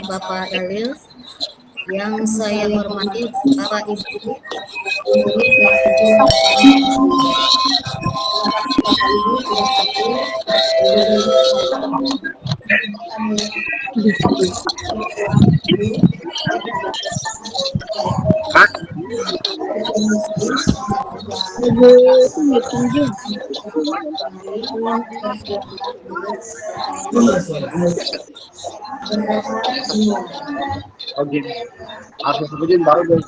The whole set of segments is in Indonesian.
Bapak Dalil. Yang saya hormati para ibu, murid dan Bapak Ibu sudah hadir Oke, aku sebutin baru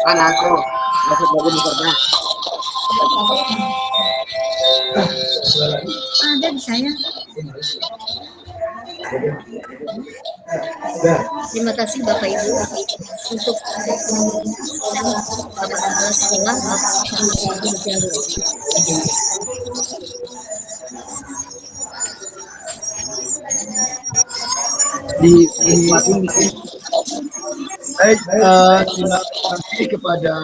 kan aku masuk lagi misalnya. ada di saya. Terima kasih Bapak Ibu untuk pada sekolah berjalur. Dinikmati. Baik, terima kasih kepada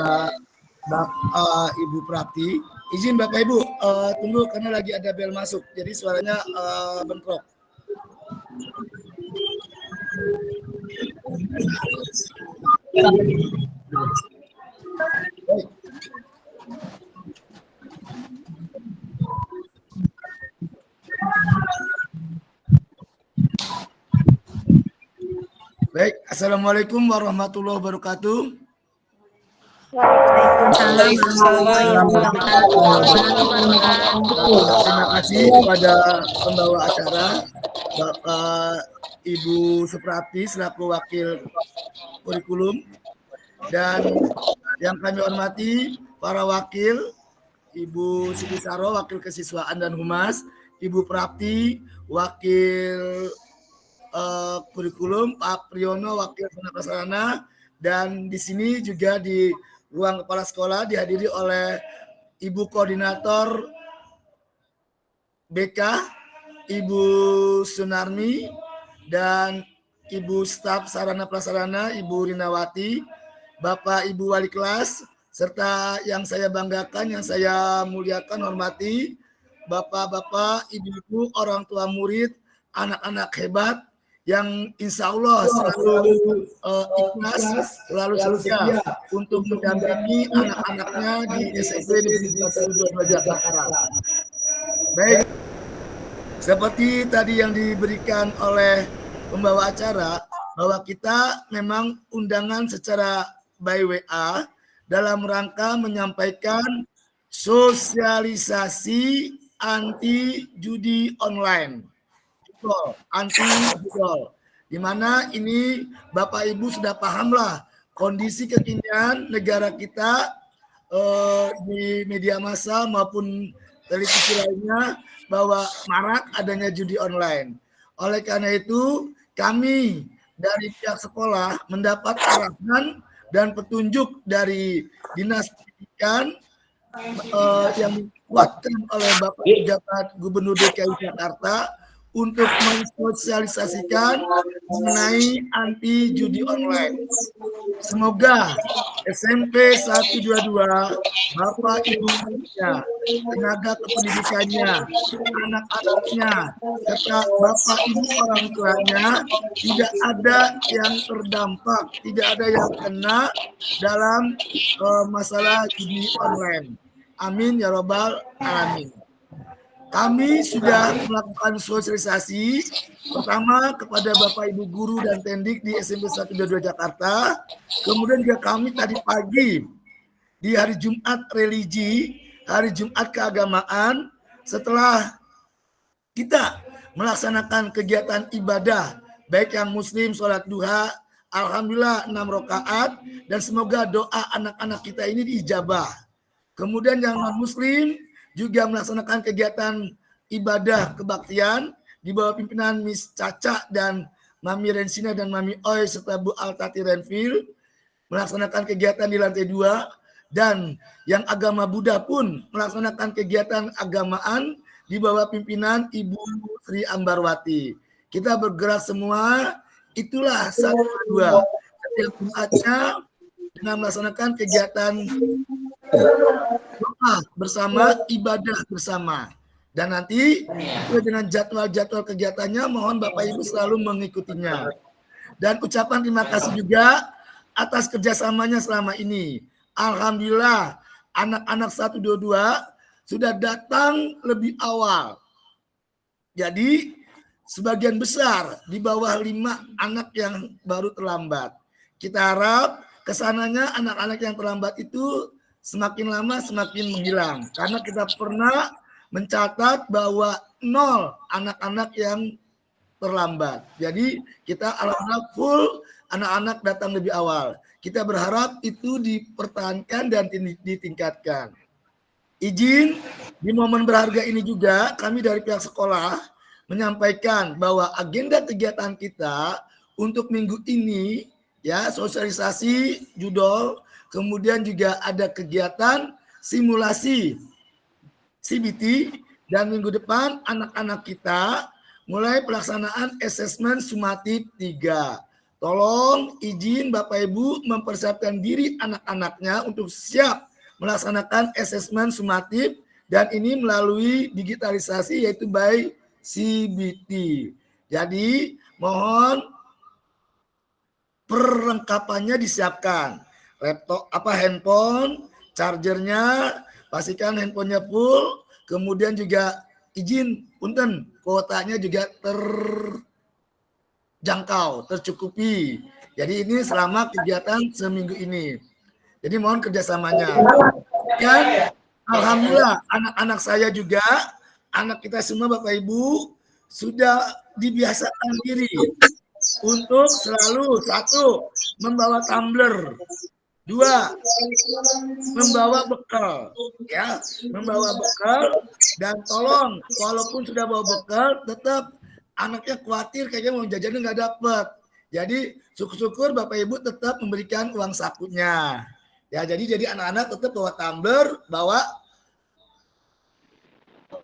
Ibu Prati. Izin Bapak Ibu, tunggu karena lagi ada bel masuk, jadi suaranya bentrok. Baik, Assalamualaikum warahmatullahi wabarakatuh. Terima kasih kepada pembawa acara Bapak Ibu Suprati selaku wakil kurikulum, dan yang kami hormati para wakil Ibu Siti Saro wakil kesiswaan dan humas, Ibu Prati wakil kurikulum, Pak Priyono wakil pelaksana, dan di sini juga di ruang kepala sekolah dihadiri oleh Ibu Koordinator BK, Ibu Sunarmi, dan Ibu Staf Sarana Prasarana, Ibu Rinawati, Bapak Ibu Wali Kelas, serta yang saya banggakan, yang saya muliakan, hormati, Bapak-bapak, Ibu-ibu, orang tua murid, anak-anak hebat, yang insya Allah selalu ikhlas, selalu setia untuk mendampingi anak-anaknya di SMP Negeri 122 Jakarta. Baik, seperti tadi yang diberikan oleh pembawa acara, bahwa kita memang undangan secara by WA dalam rangka menyampaikan sosialisasi anti judi online. Anti judol, di mana ini Bapak Ibu sudah pahamlah kondisi kekinian negara kita di media massa maupun televisi lainnya bahwa marak adanya judi online. Oleh karena itu kami dari pihak sekolah mendapat arahan dan petunjuk dari Dinas Pendidikan yang dikuatkan oleh Bapak Pejabat Gubernur DKI Jakarta untuk mensosialisasikan mengenai anti judi online. Semoga SMP 122, Bapak Ibu gurunya, tenaga kependidikannya, anak-anaknya, serta Bapak Ibu orang tuanya tidak ada yang terdampak, tidak ada yang kena dalam masalah judi online. Amin ya robbal alamin. Kami sudah melakukan sosialisasi pertama kepada Bapak Ibu guru dan tendik di SMP 122 Jakarta. Kemudian juga kami tadi pagi di hari Jumat religi, hari Jumat keagamaan, setelah kita melaksanakan kegiatan ibadah baik yang muslim sholat duha, alhamdulillah 6 rakaat, dan semoga doa anak-anak kita ini diijabah. Kemudian yang non muslim juga melaksanakan kegiatan ibadah kebaktian di bawah pimpinan Miss Caca dan Mami Rensina dan Mami Oi serta Bu Altati Renville, melaksanakan kegiatan di lantai 2, dan yang agama Buddha pun melaksanakan kegiatan agamaan di bawah pimpinan Ibu Sri Ambarwati. Kita bergerak semua, itulah 1-2 setiap Jumatnya dengan melaksanakan kegiatan doa bersama, ibadah bersama. Dan nanti dengan jadwal-jadwal kegiatannya mohon Bapak Ibu selalu mengikutinya. Dan ucapan terima kasih juga atas kerjasamanya selama ini. Alhamdulillah anak-anak 122 sudah datang lebih awal. Jadi sebagian besar di bawah 5 anak yang baru terlambat. Kita harap kesananya anak-anak yang terlambat itu semakin lama semakin menghilang. Karena kita pernah mencatat bahwa 0 anak-anak yang terlambat. Jadi kita alhamdulillah full anak-anak datang lebih awal. Kita berharap itu dipertahankan dan ditingkatkan. Izin di momen berharga ini juga kami dari pihak sekolah menyampaikan bahwa agenda kegiatan kita untuk minggu ini ya sosialisasi judul, kemudian juga ada kegiatan simulasi CBT dan minggu depan anak-anak kita mulai pelaksanaan asesmen sumatif 3. Tolong izin Bapak Ibu mempersiapkan diri anak-anaknya untuk siap melaksanakan asesmen sumatif dan ini melalui digitalisasi yaitu by CBT. Jadi mohon perlengkapannya disiapkan. Laptop handphone, chargernya, pastikan handphonenya full, kemudian juga izin punten kuotanya juga terjangkau, tercukupi. Jadi ini selama kegiatan seminggu ini. Jadi mohon kerjasamanya. Dan alhamdulillah anak-anak saya juga, anak kita semua Bapak Ibu sudah dibiasakan diri untuk selalu 1 membawa tumbler, 2 membawa bekal, ya, membawa bekal dan tolong walaupun sudah bawa bekal tetap anaknya khawatir kayaknya mau jajannya nggak dapat. Jadi syukur-syukur Bapak Ibu tetap memberikan uang sakunya. Ya, jadi anak-anak tetap bawa tumbler, bawa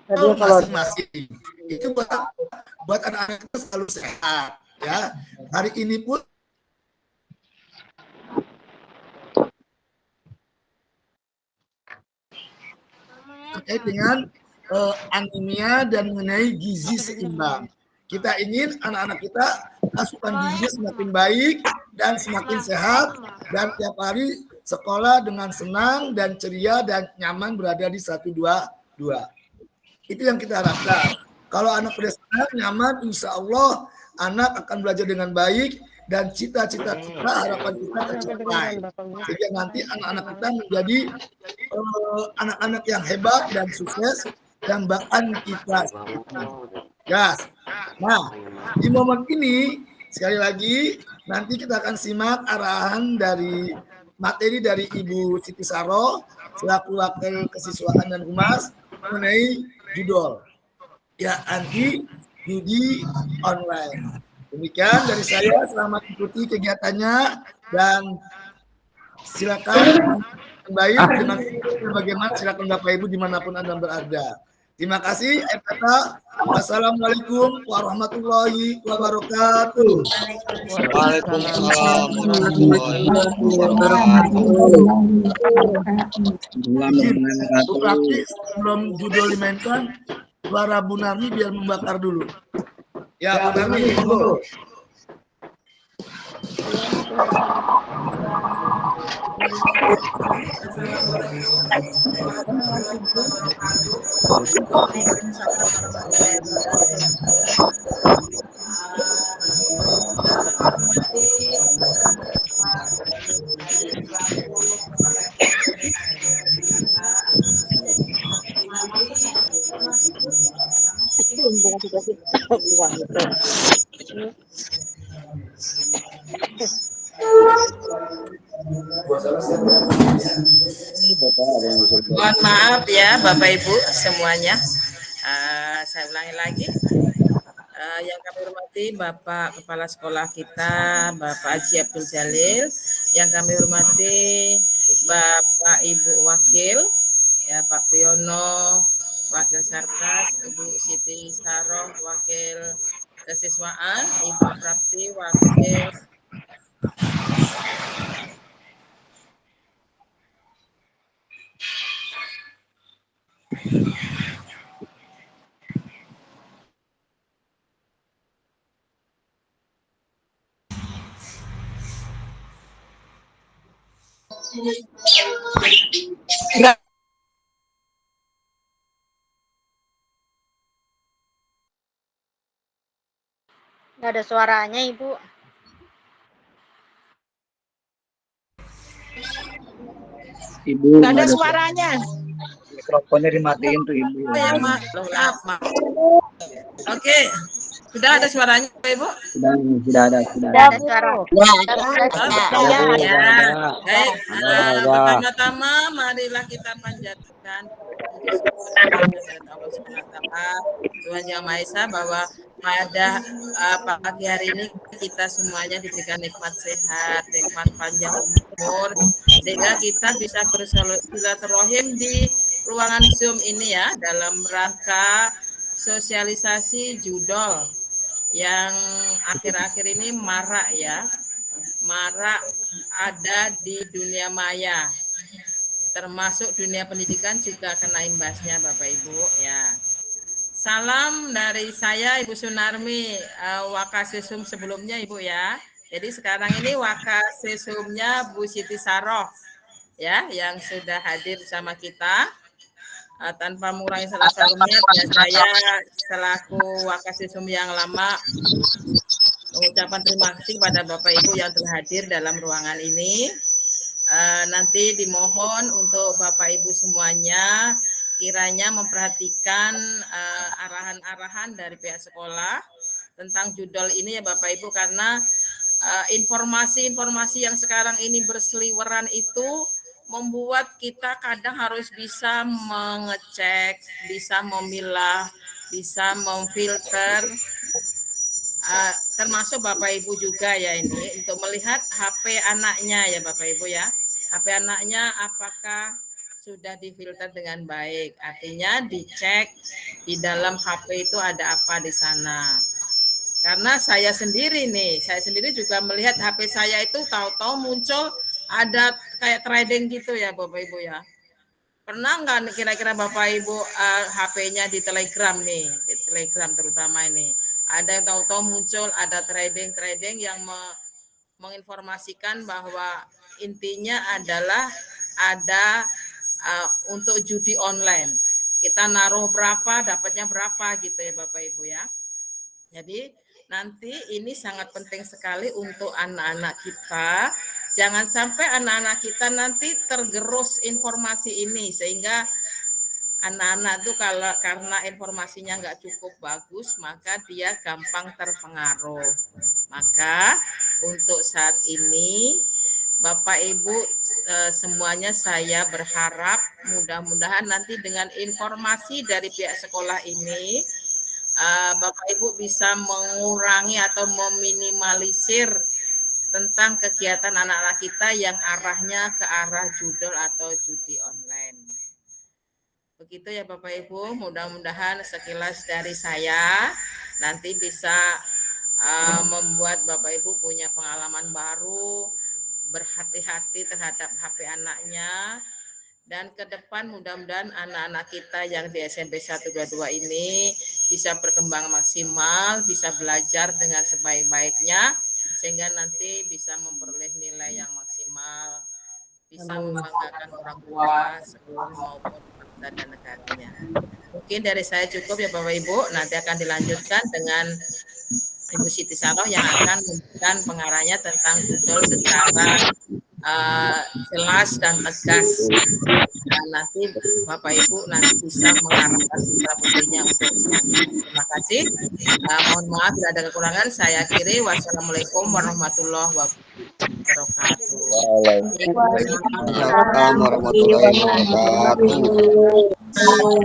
masing-masing. Itu buat anak-anak kita selalu sehat. Ya, hari ini pun terkait dengan anemia dan mengenai gizi seimbang. Kita ingin anak-anak kita asupan gizinya semakin baik dan semakin sehat dan tiap hari sekolah dengan senang dan ceria dan nyaman berada di 122. Itu yang kita harapkan. Kalau anak sudah senang, nyaman, insya Allah anak akan belajar dengan baik dan cita-cita kita, harapan kita tercapai. Sehingga nanti anak-anak kita menjadi anak-anak yang hebat dan sukses dan bahkan kita. Yes. Nah, di momen ini sekali lagi nanti kita akan simak arahan dari materi dari Ibu Siti Saro selaku Wakil Kesiswaan dan Humas mengenai judul ya anti judi online. Demikian dari saya, selamat ikuti kegiatannya dan silakan baik dengan bagaimana silakan Bapak Ibu dimanapun Anda berada. Terima kasih. Wassalamualaikum warahmatullahi wabarakatuh. Waalaikumsalam warahmatullahi wabarakatuh. Sebelum judul dimainkan, suara Bu Narmi biar membakar dulu. Ya, Bu Narmi. Mohon maaf ya Bapak Ibu semuanya. Saya ulangi lagi. Yang kami hormati Bapak Kepala Sekolah kita, Bapak Haji Abdul Jalil. Yang kami hormati Bapak Ibu Wakil, ya Pak Priyono, Wakil Sarkas, Ibu Siti Saroh, Wakil Kesiswaan, Ibu Prapti, Wakil Nggak ada suaranya, Ibu. Ibu Nggak ada suaranya. Mikrofonnya dimatiin tuh Ibu. Oh ya, maaf. Oke. Sudah ada suaranya, Ibu? Sudah ada. Ada suara. Ya. Baik. Pertama-tama marilah kita panjatkan Tuhan Yang Maha Esa bahwa pada pagi hari ini kita semuanya diberikan nikmat sehat, nikmat panjang umur, sehingga kita bisa bersilaturahim di ruangan Zoom ini ya, dalam rangka sosialisasi judol yang akhir-akhir ini marak ada di dunia maya, termasuk dunia pendidikan juga kena imbasnya Bapak Ibu ya. Salam dari saya Ibu Sunarmi, Wakasesum sebelumnya Ibu ya. Jadi sekarang ini Wakasesumnya Bu Siti Saroh ya, yang sudah hadir bersama kita. Tanpa mengurangi rasa hormat ya, saya selaku Wakasesum yang lama mengucapkan terima kasih kepada Bapak Ibu yang telah hadir dalam ruangan ini. Nanti dimohon untuk Bapak Ibu semuanya kiranya memperhatikan arahan-arahan dari pihak sekolah tentang judul ini ya Bapak Ibu, karena informasi-informasi yang sekarang ini berseliweran itu membuat kita kadang harus bisa mengecek, bisa memilah, bisa memfilter, termasuk Bapak Ibu juga ya ini, untuk melihat HP anaknya ya Bapak Ibu ya. HP anaknya apakah sudah difilter dengan baik, artinya dicek di dalam HP itu ada apa di sana. Karena saya sendiri juga melihat HP saya itu tahu-tahu muncul ada kayak trading gitu ya Bapak Ibu ya. Pernah nggak kira-kira Bapak Ibu HP-nya di Telegram nih, di Telegram terutama ini, ada yang tahu-tahu muncul ada trading yang menginformasikan bahwa intinya adalah ada untuk judi online. Kita naruh berapa, dapatnya berapa gitu ya Bapak Ibu ya. Jadi nanti ini sangat penting sekali untuk anak-anak kita. Jangan sampai anak-anak kita nanti tergerus informasi ini, sehingga anak-anak itu karena informasinya nggak cukup bagus, maka dia gampang terpengaruh. Maka untuk saat ini Bapak Ibu semuanya saya berharap mudah-mudahan nanti dengan informasi dari pihak sekolah ini Bapak Ibu bisa mengurangi atau meminimalisir tentang kegiatan anak-anak kita yang arahnya ke arah judul atau judi online. Begitu ya Bapak Ibu, mudah-mudahan sekilas dari saya nanti bisa membuat Bapak Ibu punya pengalaman baru, berhati-hati terhadap HP anaknya, dan ke depan mudah-mudahan anak-anak kita yang di SMP 122 ini bisa berkembang maksimal, bisa belajar dengan sebaik-baiknya, sehingga nanti bisa memperoleh nilai yang maksimal, bisa membanggakan orang tua, seluruh maupun bangsa dan negaranya. Mungkin dari saya cukup ya Bapak Ibu, nanti akan dilanjutkan dengan Ibu Siti Saroh yang akan memberikan pengarahnya tentang judul secara jelas dan tegas. Dan nanti Bapak Ibu nanti bisa mengarahkan putra-putrinya untuk selanjutnya. Terima kasih. Mohon maaf bila ada kekurangan. Saya akhiri. Wassalamualaikum warahmatullahi wabarakatuh. Waalaikumsalam warahmatullahi wabarakatuh.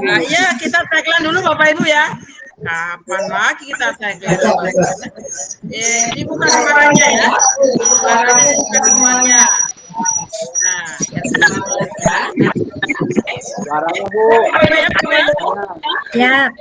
Nah, ya kita tagline dulu Bapak Ibu ya. Kapan lagi kita tagline? Ini bukan suaranya ya. Suaranya bukan semuanya. Nah, Suaranya Bu. Ya.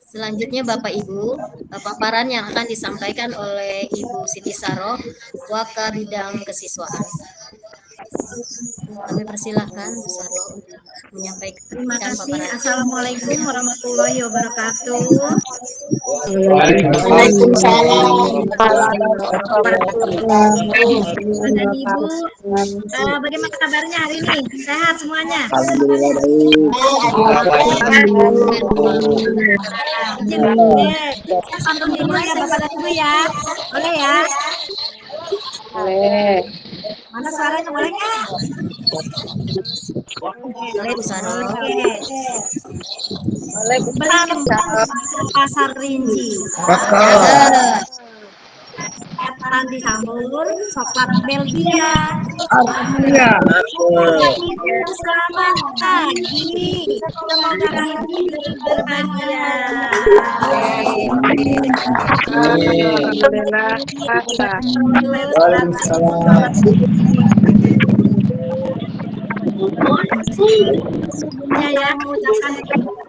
Selanjutnya Bapak Ibu, paparan yang akan disampaikan oleh Ibu Siti Saroh, Waka Bidang Kesiswaan. Kami persilahkan Bu Saroh untuk menyampaikan Terima kasih. paparan. Assalamualaikum warahmatullahi wabarakatuh. Waalaikumsalam. Dan Ibu, bagaimana kabarnya hari ini? Sehat semuanya? Alhamdulillah baik. Izin saya pantun dulu ya Bapak dan Ibu ya. Boleh ya? Boleh. Mana suaranya, boleh nggak? Boleh Bu Saroh. Belum pasar Rinci. Tandi Sambur, coklat Belgia. Selamat pagi. Semoga hidup berbahagia. Sebelumnya ya, mengucapkan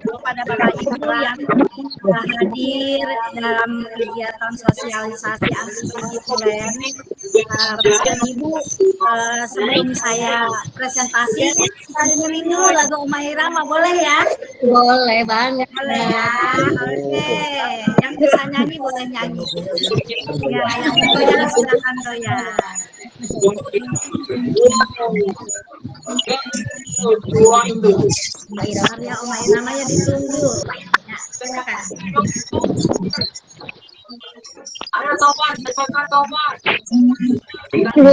kepada Bapak Ibu yang telah hadir dalam kegiatan sosialisasi anti plan. Bapak dan Ibu, sebelum saya presentasi, kita dengerin dulu lagu Oma Irama, boleh ya? Boleh banget. Boleh ya, oke. Yang bisa nyanyi boleh nyanyi. Ya, yang goyang silakan goyang. Karya Oma Irama ya ditunggu. Ya, silakan.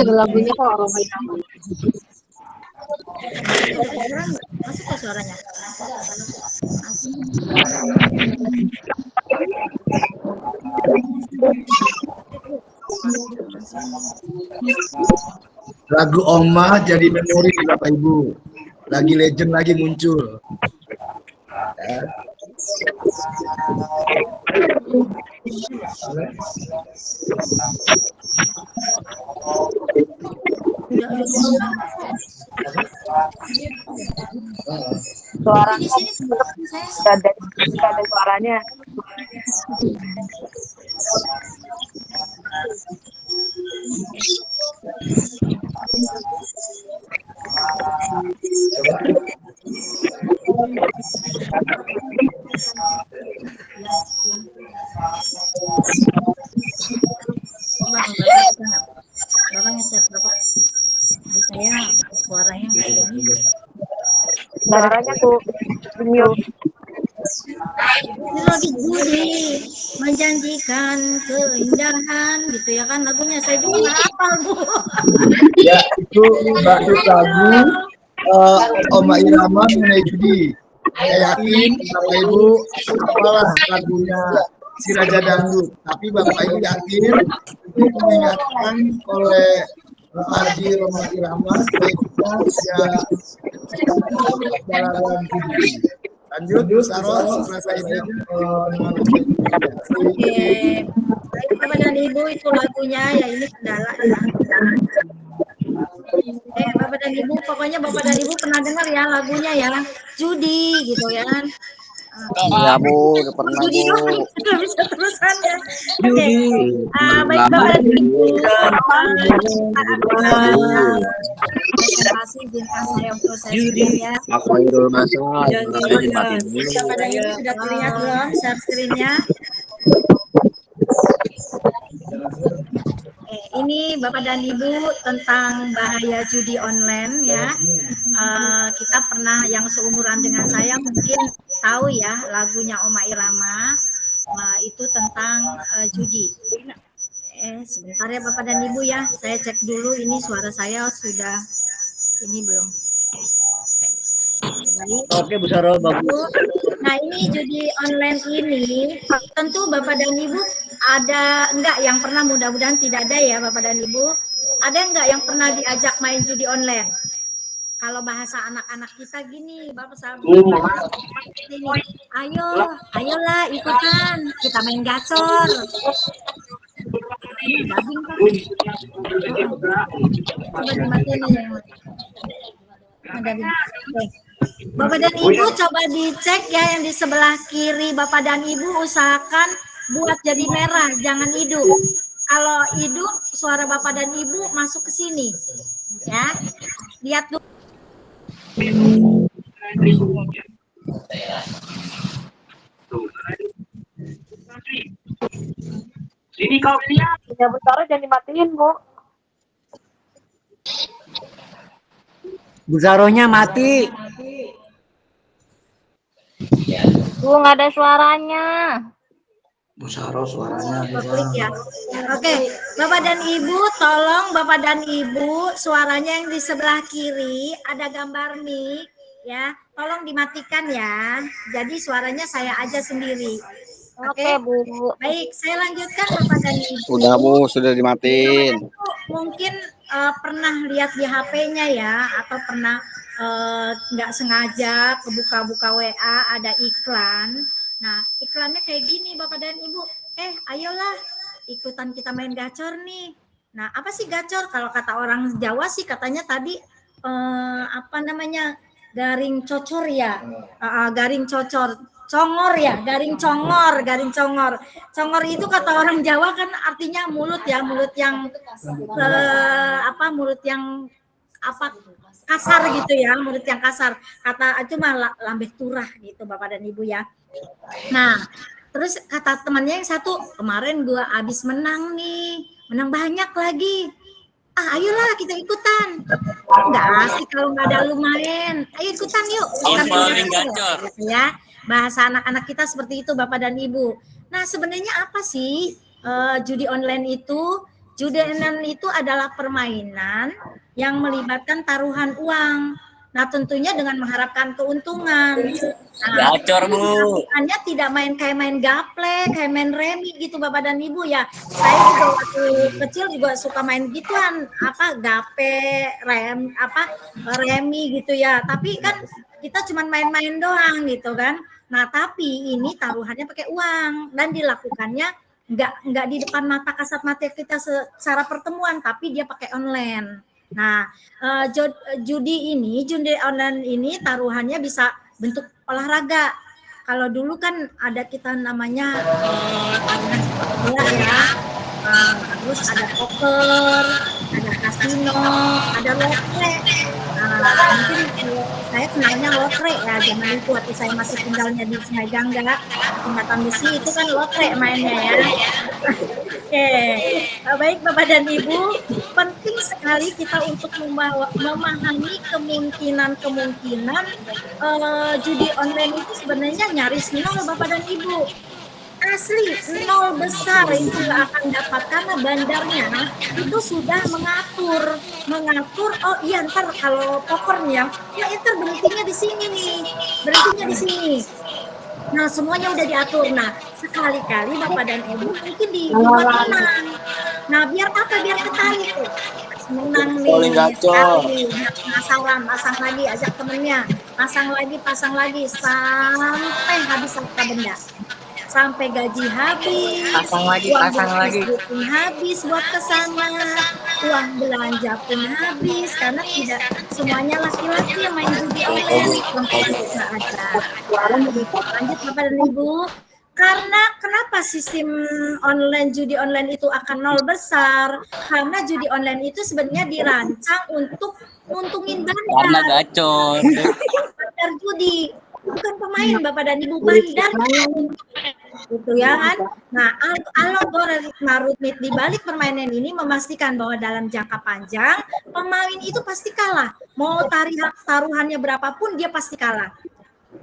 Lagunya kok Roma Irama. Masuk ke suaranya. Lagu Oma jadi memori di Bapak Ibu. Lagi legend lagi muncul. Ya. Suara Di sini saya ada suaranya. Bapak ngeset Bapak. Jadi saya suaranya nggak ini. Suaranya tuh mute. Ini lagi Budi menjanjikan keindahan gitu ya kan lagunya, saya juga nggak hafal Bu. Ya, itu lagu Oma Irama mengenai judi. Saya yakin Bapak Ibu apalah lagunya si Raja Dangdut. Tapi Bapak Ibu yakin ini mengingatkan oleh Haji Roma Irama supaya kita ya dalam judi. Lanjut, Bu Saroh, selesai ini. Oke, baik Bapak dan Ibu, itu lagunya ya, ini kendala ya. Bapak dan Ibu, pokoknya Bapak dan Ibu pernah dengar ya lagunya ya, judi gitu ya. Iya Bu, udah pernah Judi Bu. dong, nggak bisa terusan ya. Oke, baik Bapak dan Ibu, presentasi bintang saya untuk saya sendiri ya. Aku Irul Masa, dimatiin dulu. Bapak dan Ibu sudah terlihat belum share screen-nya? Ini Bapak dan Ibu tentang bahaya judi online ya. Kita pernah yang seumuran dengan saya mungkin tahu ya lagunya Oma Irama, itu tentang judi. Sebentar ya Bapak dan Ibu ya, saya cek dulu ini suara saya sudah ini belum. Oke Bu Saroh, bagus. Nah ini judi online ini tentu Bapak dan Ibu ada enggak yang pernah, mudah-mudahan tidak ada ya Bapak dan Ibu, ada enggak yang pernah diajak main judi online? Kalau bahasa anak-anak kita gini, Bapak sahabat, ini, ayolah ikutan, kita main gacor. Dubbing kan? Coba dimatiin aja yang lain. Dubbing. Oke. Bapak dan Ibu coba dicek ya yang di sebelah kiri Bapak dan Ibu, usahakan buat jadi merah, jangan hidup. Kalau hidup, suara Bapak dan Ibu masuk ke sini. Ya. Lihat dulu. Jadi kalau ya Bu Sarah jangan dimatiin, Bu. Bu Sarohnya mati. Bu, nggak ada suaranya. Bu Saroh suaranya Klik ya. Oke, Bapak dan Ibu, tolong Bapak dan Ibu, suaranya yang di sebelah kiri ada gambar mic ya. Tolong dimatikan ya. Jadi suaranya saya aja sendiri. Oke, Bu. Baik, saya lanjutkan Bapak dan Ibu. Udah Bu, sudah dimatiin. Mungkin pernah lihat di HP-nya ya, atau pernah nggak sengaja kebuka-buka WA ada iklan. Nah, iklannya kayak gini Bapak dan Ibu. Ayolah ikutan kita main gacor nih. Nah, apa sih gacor? Kalau kata orang Jawa sih katanya tadi apa namanya? Garing cocor ya. Garing cocor. Congor ya, garing congor. Congor itu kata orang Jawa kan artinya mulut ya, mulut yang mulut yang kasar gitu ya, mulut yang kasar. Kata itu mah lambeh turah gitu Bapak dan Ibu ya. Nah, terus kata temannya yang satu, kemarin gua abis menang nih, menang banyak lagi. Ayolah kita ikutan. Enggak asik kalau nggak ada lu main. Ayo ikutan yuk. Gacor. Ya. Bahasa anak-anak kita seperti itu Bapak dan Ibu. Nah, sebenarnya apa sih judi online itu? Judi online itu adalah permainan yang melibatkan taruhan uang. Nah, tentunya dengan mengharapkan keuntungan. Nah, Gacor Bu. Hanya tidak main kayak main gaple, kayak main remi gitu Bapak dan Ibu ya. Saya juga waktu kecil juga suka main gituan, gape, remi gitu ya. Tapi kan kita cuma main-main doang gitu kan. Nah, tapi ini taruhannya pakai uang dan dilakukannya nggak di depan mata kasat mata kita secara pertemuan, tapi dia pakai online. Nah, judi online ini taruhannya bisa bentuk olahraga. Kalau dulu kan ada kita namanya bola ya, terus ada poker, ada kasino, ada lotre. Mungkin saya kenalnya lotre ya zaman itu waktu saya masih tinggalnya di Sungai Gangga, Jembatan Besi itu kan lotre mainnya ya. Oke, baik Bapak dan Ibu, penting sekali kita untuk memahami kemungkinan judi online itu sebenarnya nyaris nol Bapak dan Ibu. Asli nol besar itu nggak akan dapat karena bandarnya itu sudah mengatur ntar kalau pokernya ntar berhentinya di sini. Nah, semuanya udah diatur. Nah, sekali-kali Bapak dan Ibu mungkin dibuat menang. Nah, biar ketarik tuh. Menang nih, sekali, penasaran, pasang lagi, ajak temennya, pasang lagi, sampai habis harta benda. Sampai gaji habis, pasang lagi, habis buat kesana, uang belanja pun habis, karena tidak semuanya laki-laki yang main judi online, perempuan juga ada. Lanjut Bapak dan Ibu, karena kenapa sistem judi online itu akan nol besar? Karena judi online itu sebenarnya dirancang untuk nguntungin bandar. Karena gacor. Bandar judi, bukan pemain Bapak dan Ibu, bandar gitu ya kan. Nah, algoritma rumit di balik permainan ini memastikan bahwa dalam jangka panjang pemain itu pasti kalah. Mau taruhannya berapapun dia pasti kalah.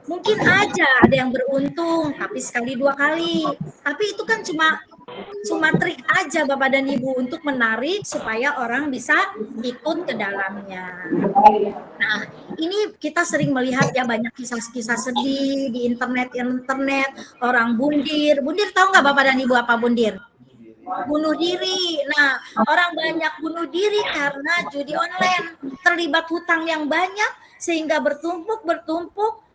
Mungkin aja ada yang beruntung, tapi sekali dua kali. Tapi itu kan cuma trik aja Bapak dan Ibu untuk menarik supaya orang bisa ikut ke dalamnya. Nah, ini kita sering melihat ya banyak kisah-kisah sedih di internet, orang bundir tahu nggak Bapak dan Ibu apa bundir? Bunuh diri. Nah, orang banyak bunuh diri karena judi online, terlibat hutang yang banyak sehingga bertumpuk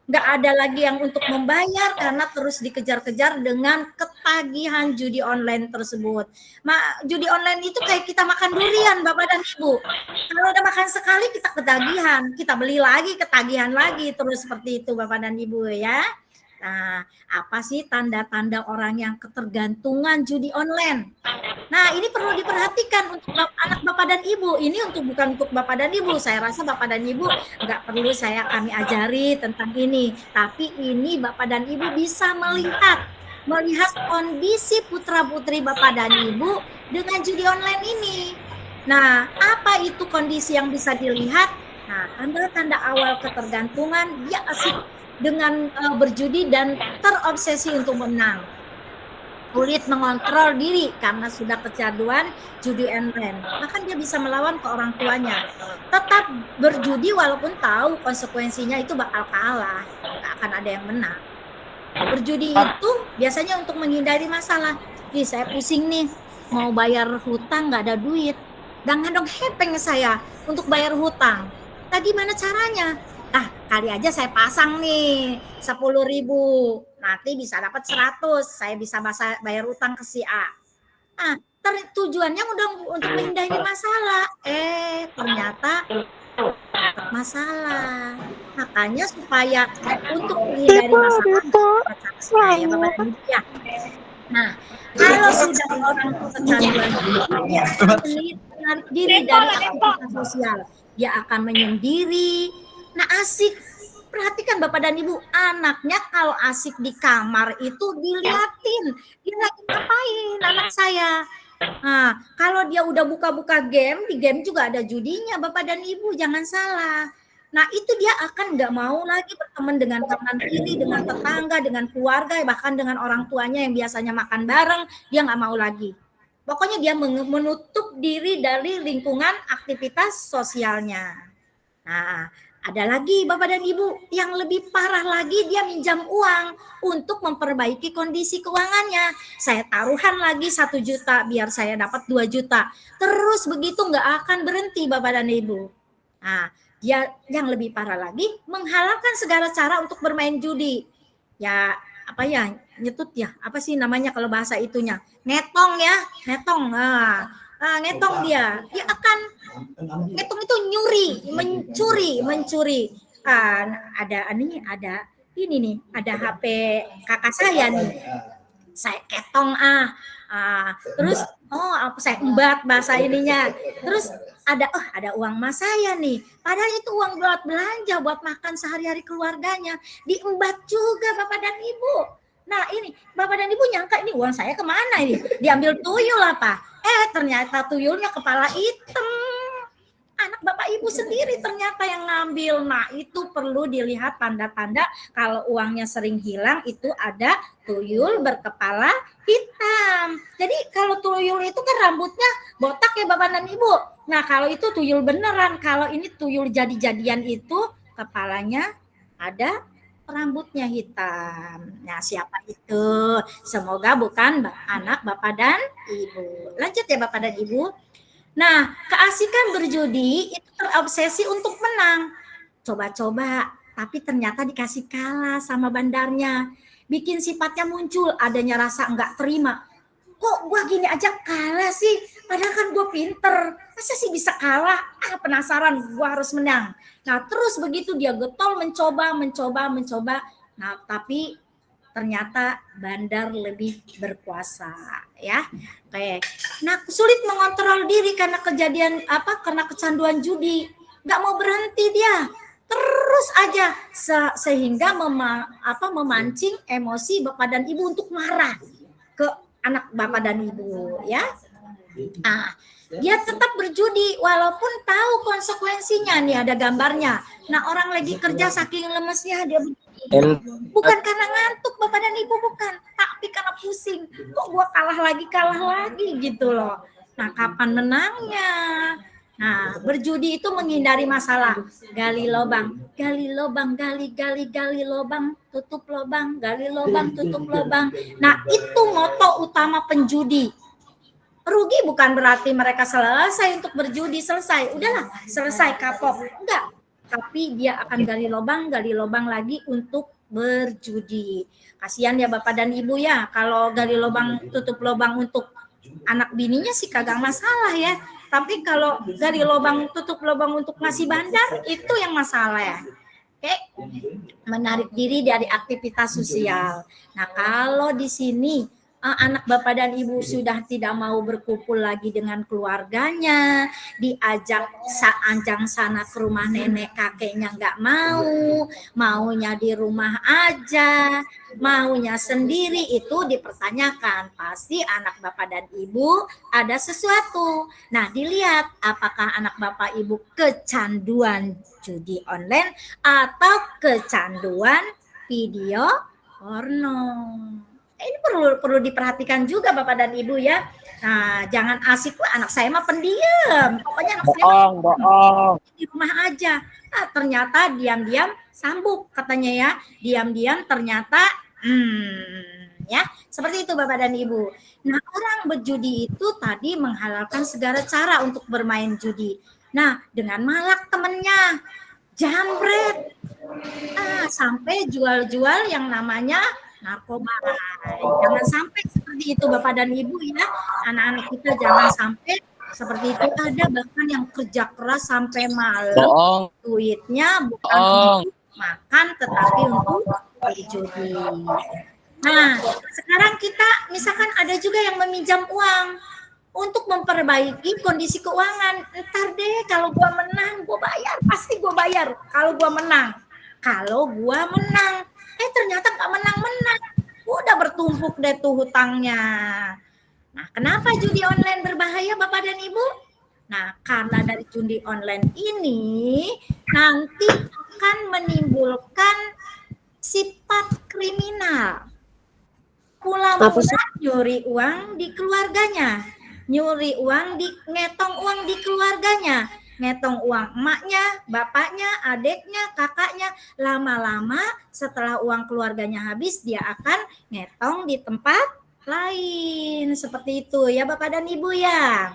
nggak ada lagi yang untuk membayar karena terus dikejar-kejar dengan ketagihan judi online tersebut. Judi online itu kayak kita makan durian, Bapak dan Ibu. Kalau udah makan sekali kita ketagihan, kita beli lagi, ketagihan lagi, terus seperti itu Bapak dan Ibu ya. Nah, apa sih tanda-tanda orang yang ketergantungan judi online? Nah, ini perlu diperhatikan untuk anak Bapak dan Ibu. Ini bukan untuk Bapak dan Ibu. Saya rasa Bapak dan Ibu nggak perlu kami ajari tentang ini. Tapi ini Bapak dan Ibu bisa melihat kondisi putra-putri Bapak dan Ibu dengan judi online ini. Nah, apa itu kondisi yang bisa dilihat? Nah, tanda-tanda awal ketergantungan, dia asik dengan berjudi dan terobsesi untuk menang. Sulit mengontrol diri karena sudah kecanduan judi online. Bahkan dia bisa melawan ke orang tuanya. Tetap berjudi walaupun tahu konsekuensinya itu bakal kalah, nggak akan ada yang menang. Berjudi itu biasanya untuk menghindari masalah. Saya pusing nih, mau bayar hutang nggak ada duit. Jangan dong hepeng saya untuk bayar hutang. Nah, gimana caranya? Kali aja saya pasang nih 10.000, nanti bisa dapat 100, saya bisa bayar utang ke si A. Tujuannya udah untuk menghindari masalah, ternyata dapat masalah. Makanya supaya untuk menghindari masalah, saya Bapak dan Ibu ya. Nah, kalau sudah orang kecanduan, dia akan menarik diri dari aktivitas sosial, dia akan menyendiri. Nah, asik, perhatikan Bapak dan Ibu, anaknya kalau asik di kamar itu diliatin, dia lagi ngapain anak saya. Nah, kalau dia udah buka-buka game, di game juga ada judinya Bapak dan Ibu, jangan salah. Nah, itu dia akan nggak mau lagi berteman dengan kanan kiri, dengan tetangga, dengan keluarga, bahkan dengan orang tuanya yang biasanya makan bareng, dia nggak mau lagi. Pokoknya dia menutup diri dari lingkungan aktivitas sosialnya. Nah, ada lagi Bapak dan Ibu yang lebih parah lagi, dia minjam uang untuk memperbaiki kondisi keuangannya. Saya taruhan lagi 1 juta biar saya dapat 2 juta. Terus begitu nggak akan berhenti Bapak dan Ibu. Nah, dia yang lebih parah lagi menghalalkan segala cara untuk bermain judi. Ya, nyetut ya, apa sih namanya kalau bahasa itunya? Netong ya, netong. Ngetong dia akan ngetong itu mencuri. Ada ini nih, ada HP kakak saya nih, saya ketong terus saya embat bahasa ininya, terus ada uang mas saya nih, padahal itu uang buat belanja buat makan sehari-hari keluarganya, diembat juga Bapak dan Ibu. Nah, ini Bapak dan Ibu nyangka ini uang saya kemana ini? Diambil tuyul apa? Ternyata tuyulnya kepala hitam. Anak Bapak Ibu sendiri ternyata yang ngambil. Nah, itu perlu dilihat tanda-tanda kalau uangnya sering hilang, itu ada tuyul berkepala hitam. Jadi kalau tuyul itu kan rambutnya botak ya Bapak dan Ibu. Nah, kalau itu tuyul beneran. Kalau ini tuyul jadi-jadian itu kepalanya ada, rambutnya hitam. Nah, siapa itu? Semoga bukan anak Bapak dan Ibu. Lanjut ya Bapak dan Ibu. Nah, keasikan berjudi itu terobsesi untuk menang. Coba-coba, tapi ternyata dikasih kalah sama bandarnya. Bikin sifatnya muncul, adanya rasa enggak terima. Kok gua gini aja kalah sih? Padahal kan gua pinter. Masa sih bisa kalah? Penasaran, gua harus menang. Nah, terus begitu dia getol mencoba. Nah, tapi ternyata bandar lebih berkuasa ya. Oke. Nah, sulit mengontrol diri karena karena kecanduan judi. Nggak mau berhenti dia. Terus aja sehingga memancing emosi Bapak dan Ibu untuk marah ke anak Bapak dan Ibu ya. Nah, dia tetap berjudi walaupun tahu konsekuensinya. Nih ada gambarnya. Nah, orang lagi kerja saking lemesnya dia berjudi. Bukan karena ngantuk Bapak dan Ibu, bukan, tapi karena pusing. Kok gua kalah lagi gitu loh. Nah, kapan menangnya? Nah, berjudi itu menghindari masalah. Gali lubang, gali lubang, tutup lubang, gali lubang, tutup lubang. Nah, itu moto utama penjudi. Rugi bukan berarti mereka selesai untuk berjudi, udahlah selesai kapok. Enggak, tapi dia akan gali lubang lagi untuk berjudi. Kasihan ya Bapak dan Ibu ya, kalau gali lubang tutup lubang untuk anak bininya sih kagak masalah ya. Tapi kalau gali lubang tutup lubang untuk ngasih bandar itu yang masalah ya. Oke, menarik diri dari aktivitas sosial. Nah, kalau di sini anak Bapak dan Ibu sudah tidak mau berkumpul lagi dengan keluarganya, diajak anjang sana ke rumah nenek kakeknya nggak mau, maunya di rumah aja, maunya sendiri, itu dipertanyakan. Pasti anak Bapak dan Ibu ada sesuatu. Nah, dilihat apakah anak Bapak Ibu kecanduan judi online atau kecanduan video porno. Ini perlu diperhatikan juga Bapak dan Ibu ya. Nah, jangan asik lah, anak saya mah pendiam. Pokoknya anak saya mah di rumah aja. Nah, ternyata diam-diam sambuk katanya ya. Diam-diam ternyata ya, seperti itu Bapak dan Ibu. Nah, orang berjudi itu tadi menghalalkan segala cara untuk bermain judi. Nah, dengan malak temennya, jambret, sampai jual-jual yang namanya narkoba. Jangan sampai seperti itu Bapak dan Ibu ya. Anak-anak kita jangan sampai seperti itu. Ada bahkan yang kerja keras sampai malam, duitnya bukan untuk makan tetapi untuk berjudi. Nah, sekarang kita misalkan ada juga yang meminjam uang untuk memperbaiki kondisi keuangan. Ntar deh kalau gua menang, gua bayar, pasti gua bayar kalau gua menang. Kalau gua menang, ternyata nggak menang-menang, udah bertumpuk deh tuh hutangnya. Nah, kenapa judi online berbahaya Bapak dan Ibu? Nah, karena dari judi online ini nanti akan menimbulkan sifat kriminal. Pula-pula nyuri uang di keluarganya, ngetong uang di keluarganya, ngetong uang emaknya, bapaknya, adiknya, kakaknya. Lama-lama setelah uang keluarganya habis, dia akan ngetong di tempat lain. Seperti itu ya Bapak dan Ibu ya.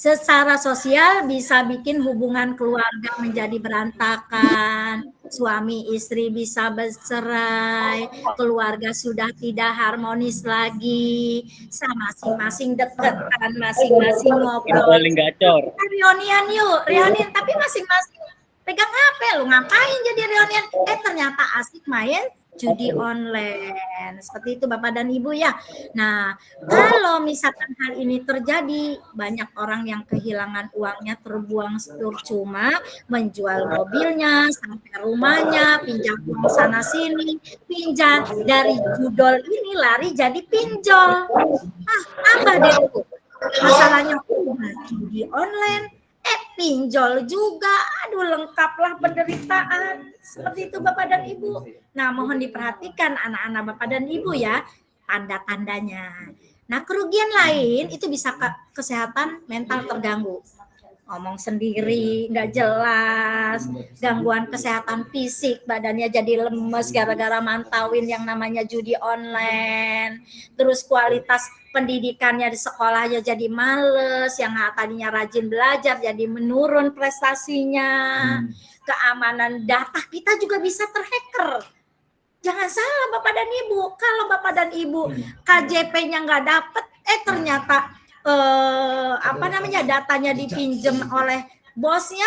Secara sosial bisa bikin hubungan keluarga menjadi berantakan, suami istri bisa bercerai, keluarga sudah tidak harmonis lagi, masing-masing deketan, masing-masing ngobrol. Reunian yuk, reunian, tapi masing-masing pegang HP. Lu ngapain jadi reunian? Ternyata asik main judi online. Seperti itu Bapak dan Ibu ya. Nah, kalau misalkan hal ini terjadi, banyak orang yang kehilangan uangnya terbuang percuma, menjual mobilnya sampai rumahnya, pinjam uang sana sini, pinjam dari judol ini lari jadi pinjol. Apa deh itu? Masalahnya judi online, pinjol juga. Aduh, lengkaplah penderitaan. Seperti itu Bapak dan Ibu. Nah, mohon diperhatikan anak-anak Bapak dan Ibu ya, tanda-tandanya. Nah, kerugian lain itu bisa kesehatan mental terganggu. Ngomong sendiri, nggak jelas, gangguan kesehatan fisik, badannya jadi lemes gara-gara mantauin yang namanya judi online. Terus kualitas pendidikannya di sekolahnya jadi males, yang tadinya rajin belajar jadi menurun prestasinya. Keamanan data kita juga bisa terhacker. Jangan salah Bapak dan Ibu, kalau Bapak dan Ibu KJP-nya nggak dapet, ternyata datanya dipinjam oleh bosnya,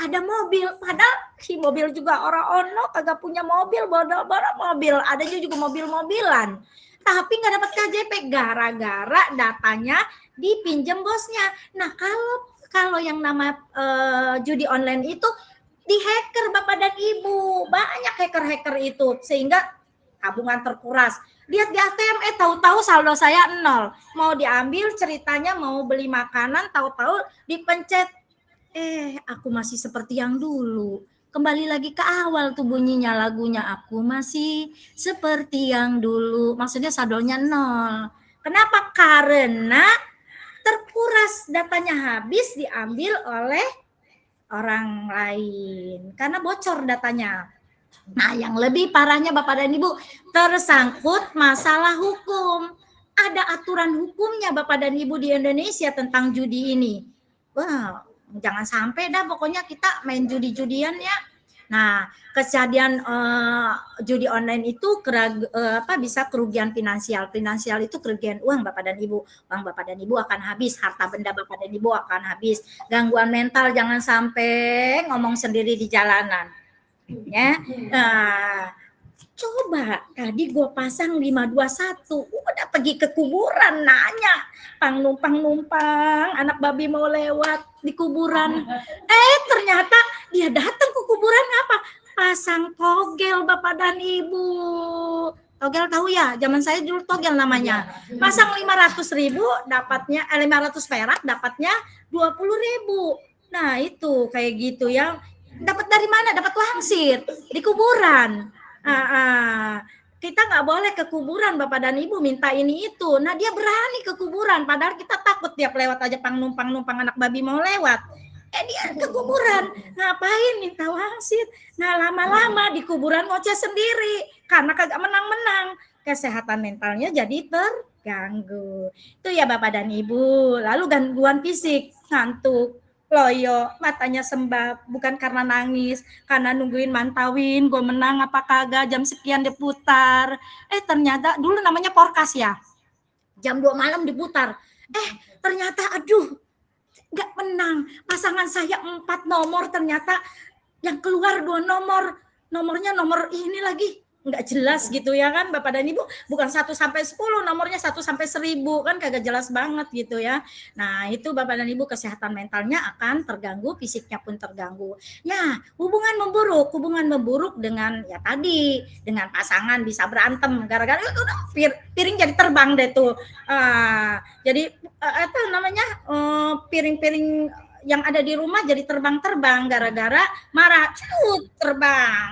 ada mobil, padahal si mobil juga orang ono kagak punya mobil, bodoh-bodoh mobil, ada juga mobil-mobilan, tapi nggak dapat KJP gara-gara datanya dipinjam bosnya. Nah, kalau yang nama judi online itu dihacker Bapak dan Ibu, banyak hacker-hacker itu sehingga tabungan terkuras. Lihat di ATM, tahu-tahu saldo saya 0. Mau diambil ceritanya, mau beli makanan, tahu-tahu dipencet. Aku masih seperti yang dulu. Kembali lagi ke awal tuh bunyinya lagunya, aku masih seperti yang dulu. Maksudnya saldonya 0. Kenapa? Karena terkuras, datanya habis diambil oleh orang lain. Karena bocor datanya. Nah, yang lebih parahnya Bapak dan Ibu, tersangkut masalah hukum. Ada aturan hukumnya Bapak dan Ibu di Indonesia tentang judi ini. Wah, Jangan sampai dah pokoknya kita main judi-judian ya. Nah, kejadian judi online itu bisa kerugian finansial. Finansial itu kerugian uang Bapak dan Ibu. Uang Bapak dan Ibu akan habis, harta benda Bapak dan Ibu akan habis. Gangguan mental jangan sampai ngomong sendiri di jalanan. Ya. Nah, coba tadi gue pasang 521, udah pergi ke kuburan nanya, numpang anak babi mau lewat di kuburan. Ternyata dia datang ke kuburan apa? Pasang togel Bapak dan Ibu. Togel tahu ya? Zaman saya dulu togel namanya. Pasang 500.000 dapatnya 500 perak dapatnya 20.000. Nah, itu kayak gitu ya. Dapat dari mana? Dapat wangsit di kuburan. Kita nggak boleh ke kuburan Bapak dan Ibu minta ini itu. Nah, dia berani ke kuburan padahal kita takut tiap lewat aja numpang anak babi mau lewat. Dia ke kuburan ngapain minta wangsit. Nah, lama-lama di kuburan ngoceh sendiri karena kagak menang-menang. Kesehatan mentalnya jadi terganggu. Itu ya Bapak dan Ibu. Lalu gangguan fisik, ngantuk, loyo, matanya sembab, bukan karena nangis, karena nungguin mantawin, gue menang apa kagak, jam sekian diputar. Ternyata dulu namanya porkas ya, jam 2 malam diputar. Ternyata aduh, gak menang. Pasangan saya 4 nomor, ternyata yang keluar 2 nomor. Nomornya nomor ini lagi. Nggak jelas gitu ya kan Bapak dan Ibu, bukan 1 sampai 10, nomornya 1 sampai 1000 kan kagak jelas banget gitu ya. Nah, itu Bapak dan Ibu kesehatan mentalnya akan terganggu, fisiknya pun terganggu. Ya, hubungan memburuk dengan ya tadi, dengan pasangan bisa berantem gara-gara itu piring jadi terbang deh tuh. Jadi piring-piring yang ada di rumah jadi terbang-terbang gara-gara marah, terbang,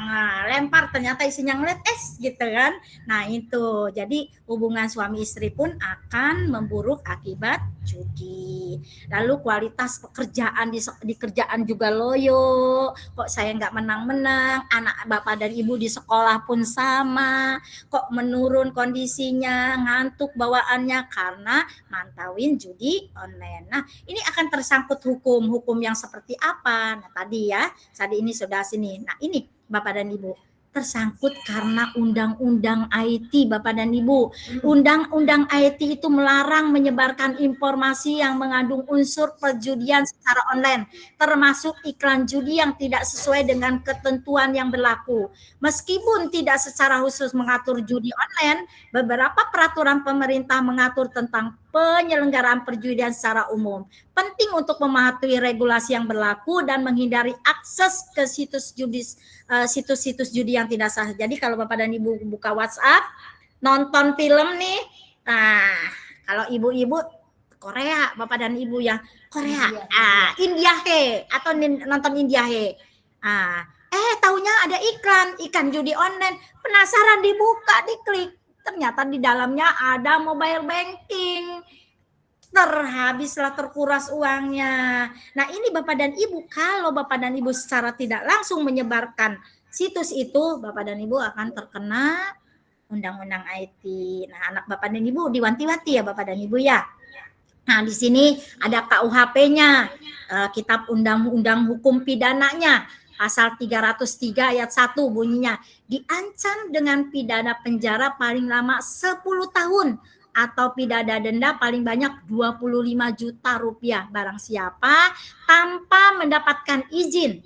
lempar ternyata isinya ngeliat gitu kan. Nah, itu jadi hubungan suami istri pun akan memburuk akibat judi. Lalu kualitas pekerjaan di kerjaan juga loyo, kok saya nggak menang-menang, anak Bapak dan Ibu di sekolah pun sama, kok menurun kondisinya, ngantuk bawaannya karena mantauin judi online. Nah, ini akan tersangkut hukum yang seperti apa? Nah, tadi ini sudah sini. Nah, ini Bapak dan Ibu tersangkut karena undang-undang IT Bapak dan Ibu. Undang-undang IT itu melarang menyebarkan informasi yang mengandung unsur perjudian secara online, termasuk iklan judi yang tidak sesuai dengan ketentuan yang berlaku. Meskipun tidak secara khusus mengatur judi online, beberapa peraturan pemerintah mengatur tentang penyelenggaraan perjudian secara umum. Penting untuk mematuhi regulasi yang berlaku dan menghindari akses ke situs-situs judi yang tidak sah. Jadi kalau Bapak dan Ibu buka WhatsApp, nonton film nih, kalau ibu-ibu Korea, Bapak dan Ibu ya, Korea, India atau nonton India taunya ada ikan judi online, penasaran dibuka, diklik. Ternyata di dalamnya ada mobile banking. Terhabislah, terkuras uangnya. Nah, ini Bapak dan Ibu, kalau Bapak dan Ibu secara tidak langsung menyebarkan situs itu, Bapak dan Ibu akan terkena undang-undang IT. Nah, anak Bapak dan Ibu diwanti-wanti ya Bapak dan Ibu ya. Nah, di sini ada KUHP-nya, Kitab Undang-Undang Hukum Pidananya. Pasal 303 ayat 1 bunyinya, diancam dengan pidana penjara paling lama 10 tahun atau pidana denda paling banyak 25 juta rupiah barang siapa tanpa mendapatkan izin.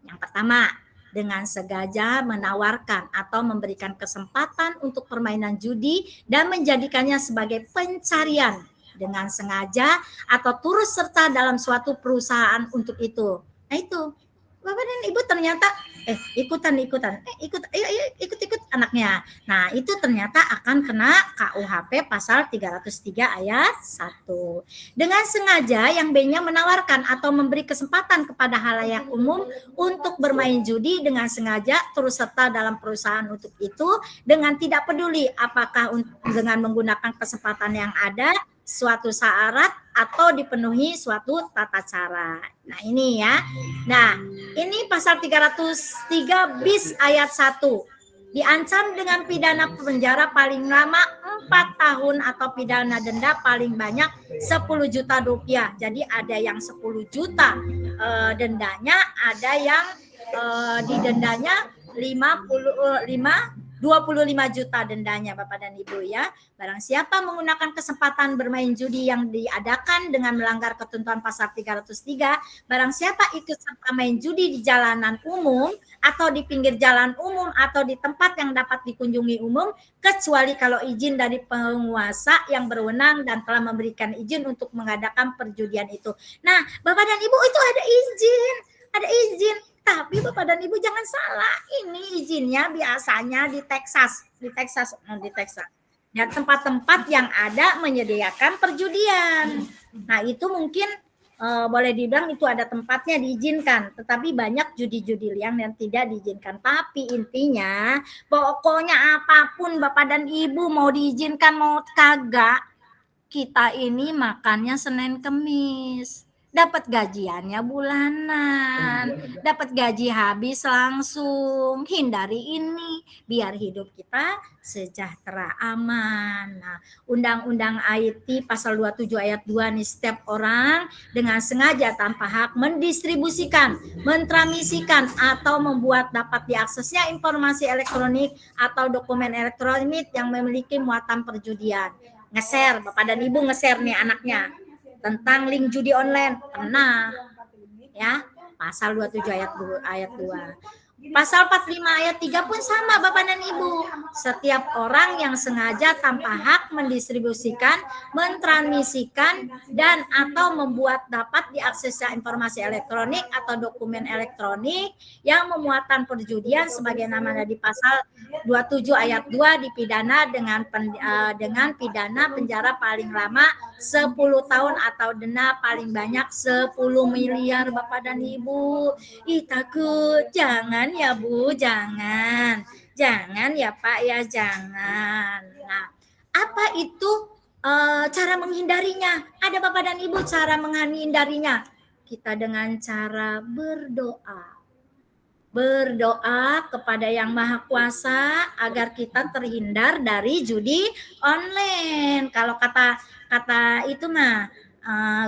Yang pertama, dengan sengaja menawarkan atau memberikan kesempatan untuk permainan judi dan menjadikannya sebagai pencarian dengan sengaja atau turut serta dalam suatu perusahaan untuk itu. Nah, itu Bapak dan Ibu ternyata ikut anaknya. Nah, itu ternyata akan kena KUHP pasal 303 ayat 1. Dengan sengaja yang B-nya menawarkan atau memberi kesempatan kepada halayak umum untuk bermain judi dengan sengaja turut serta dalam perusahaan untuk itu dengan tidak peduli apakah dengan menggunakan kesempatan yang ada, suatu syarat atau dipenuhi suatu tata cara. Nah, ini ya. Nah, ini pasal 303 bis ayat 1. Diancam dengan pidana penjara paling lama 4 tahun atau pidana denda paling banyak 10 juta rupiah. Jadi ada yang 10 juta dendanya, ada yang didendanya 25 juta dendanya Bapak dan Ibu ya. Barang siapa menggunakan kesempatan bermain judi yang diadakan dengan melanggar ketentuan pasal 303, barang siapa ikut serta main judi di jalanan umum atau di pinggir jalan umum atau di tempat yang dapat dikunjungi umum, kecuali kalau izin dari penguasa yang berwenang dan telah memberikan izin untuk mengadakan perjudian itu. Nah, Bapak dan Ibu, itu ada izin. Tapi Bapak dan Ibu jangan salah, ini izinnya biasanya di Texas. Dan tempat-tempat yang ada menyediakan perjudian. Nah, itu mungkin boleh dibilang itu ada tempatnya diizinkan, tetapi banyak judi-judi liar yang tidak diizinkan. Tapi intinya, pokoknya apapun Bapak dan Ibu mau diizinkan mau kagak, kita ini makannya Senin Kemis. Dapat gajiannya bulanan, dapat gaji habis langsung. Hindari ini biar hidup kita sejahtera, aman. Nah, Undang-Undang IT pasal 27 ayat 2 nih, setiap orang dengan sengaja tanpa hak mendistribusikan, mentranmisikan atau membuat dapat diaksesnya informasi elektronik atau dokumen elektronik yang memiliki muatan perjudian. Nge-share, Bapak dan Ibu nge-share nih anaknya tentang link judi online, pernah ya, pasal 27 ayat 2. Pasal 45 ayat 3 pun sama Bapak dan Ibu. Setiap orang yang sengaja tanpa hak mendistribusikan, mentransmisikan dan atau membuat dapat diaksesnya informasi elektronik atau dokumen elektronik yang memuatan perjudian sebagaimana di pasal 27 ayat 2 dipidana dengan pidana penjara paling lama 10 tahun atau denda paling banyak 10 miliar Bapak dan Ibu. Ih, takut, jangan ya Bu, jangan ya Pak ya, jangan. Nah, apa itu cara menghindarinya? Ada Bapak dan Ibu cara menghindarinya. Kita dengan cara berdoa kepada Yang Maha Kuasa agar kita terhindar dari judi online. Kalau kata itu mah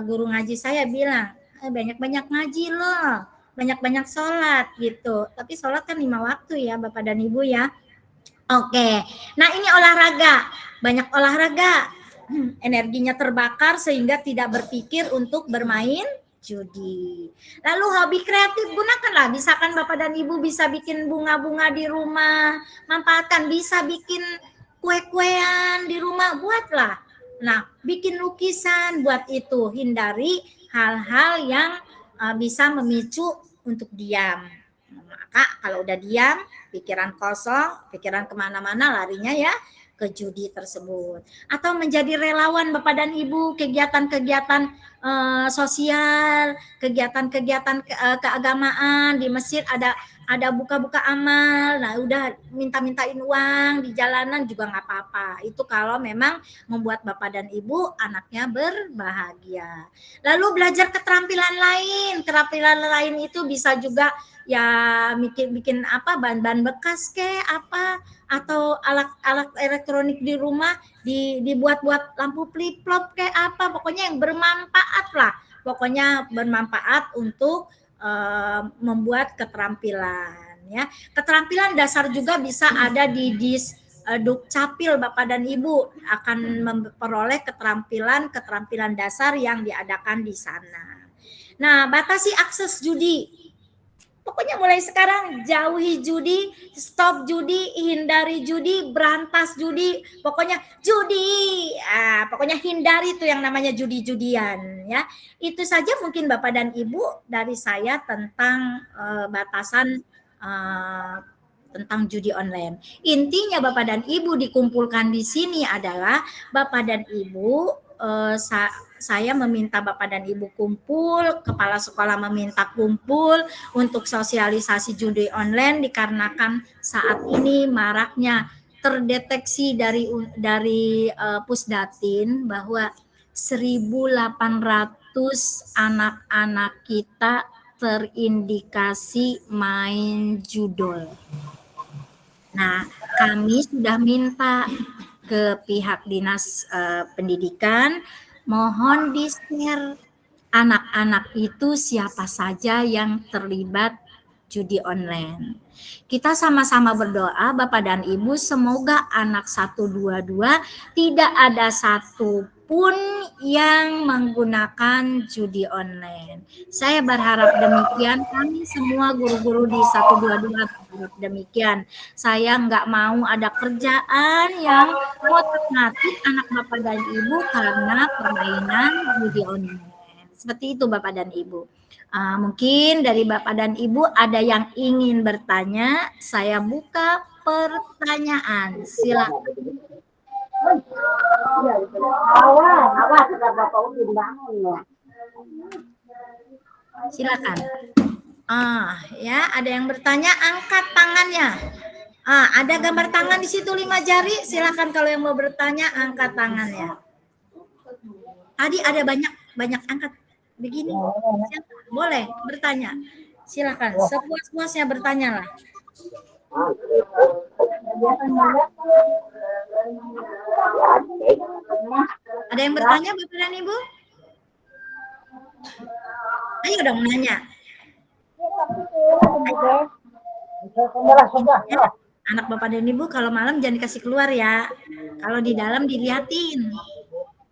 guru ngaji saya bilang, banyak-banyak ngaji loh, banyak-banyak sholat gitu. Tapi sholat kan 5 waktu ya Bapak dan Ibu ya. Oke, nah ini olahraga, banyak olahraga, energinya terbakar sehingga tidak berpikir untuk bermain judi. Lalu hobi kreatif gunakanlah, misalkan Bapak dan Ibu bisa bikin bunga-bunga di rumah, manfaatkan, bisa bikin kue-kuean di rumah, buatlah. Nah, bikin lukisan, buat itu. Hindari hal-hal yang bisa memicu untuk diam. Maka kalau udah diam, pikiran kosong, pikiran kemana-mana larinya ya ke judi tersebut. Atau menjadi relawan Bapak dan Ibu, kegiatan-kegiatan sosial, kegiatan-kegiatan keagamaan di masjid ada buka-buka amal. Nah, udah minta-mintain uang di jalanan juga nggak apa-apa. Itu kalau memang membuat Bapak dan Ibu anaknya berbahagia. Lalu belajar keterampilan lain. Keterampilan lain itu bisa juga ya bikin apa, bahan-bahan bekas apa, atau alat elektronik di rumah dibuat-buat lampu flip-flop apa, pokoknya yang bermanfaat lah. Pokoknya bermanfaat untuk membuat keterampilan ya. Keterampilan dasar juga bisa ada di Dukcapil Bapak dan Ibu akan memperoleh keterampilan dasar yang diadakan di sana. Nah, batasi akses judi. Pokoknya mulai sekarang jauhi judi, stop judi, hindari judi, berantas judi, pokoknya judi. Pokoknya hindari itu yang namanya judi-judian ya. Itu saja mungkin Bapak dan Ibu dari saya tentang batasan tentang judi online. Intinya Bapak dan Ibu dikumpulkan di sini adalah Bapak dan Ibu, saya meminta Bapak dan Ibu kumpul, kepala sekolah meminta kumpul untuk sosialisasi judi online dikarenakan saat ini maraknya terdeteksi dari Pusdatin bahwa 1.800 anak-anak kita terindikasi main judol. Nah, kami sudah minta ke ke pihak dinas pendidikan, mohon di-share anak-anak itu siapa saja yang terlibat judi online. Kita sama-sama berdoa Bapak dan Ibu, semoga anak 122 tidak ada satu pun yang menggunakan judi online. Saya berharap demikian, kami semua guru-guru di 122 berharap demikian. Saya nggak mau ada kerjaan yang ngotak-ngatik anak Bapak dan Ibu karena permainan judi online. Seperti itu Bapak dan Ibu. Mungkin dari Bapak dan Ibu ada yang ingin bertanya, saya buka pertanyaan. Silakan. Silakan. Ya, ada yang bertanya, angkat tangannya. Ada gambar tangan di situ 5 jari. Silakan kalau yang mau bertanya, angkat tangannya. Tadi ada banyak angkat begini. Silakan, boleh bertanya. Silakan, sepuas-puasnya bertanya lah. Ada yang bertanya Bapak dan Ibu? Ayo dong nanya. Anak Bapak dan Ibu kalau malam jangan dikasih keluar ya. Kalau di dalam dilihatin.